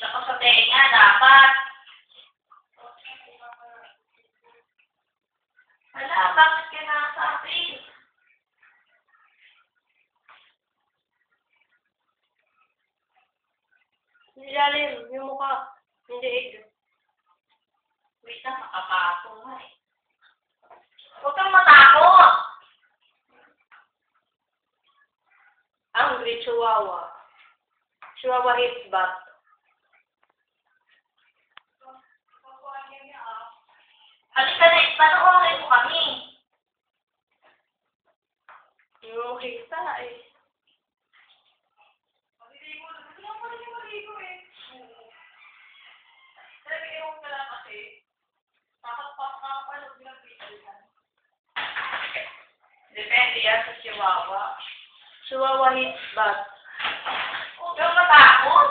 Tsaka sa tenga, dapat. Wala, bakit ka nakasabi? Nilalim, yung mukha. Hindi egg. Wait na, makapasok nga eh. Huwag kang matakot! Angry Chihuahua. Chihuahua hits back. Halika na, panoorin mo kami. Yung makikita eh. Depende yan sa Chihuahua. Chihuahua hits back. Huwag kang matakot.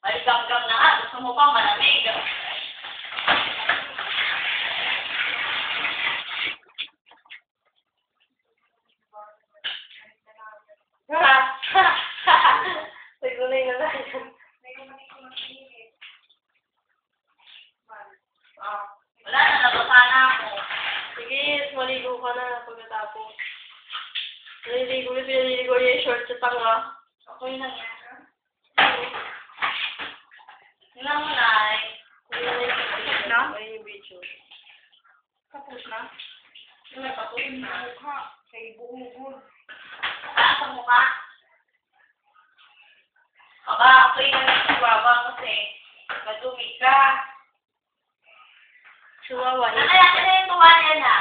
Maligam-gam na nga. Gusto mo pa malamig. Nagunay na lang. Wala na, nabasa na ako. Sige, maligo ka na pagkatapos. Naliligo niya yung short sa tanga. Okay lang yan. Yun lang muna eh. Tapos na? Ayun yung video. Tapos na? Yung may tapos na. Mukha. Kay buong-buong. Ah, sa mukha? Aba, okay na yung Chihuahua kasi madumi ka. Chihuahua Ano hits kaya ka na yung tuwa niya na?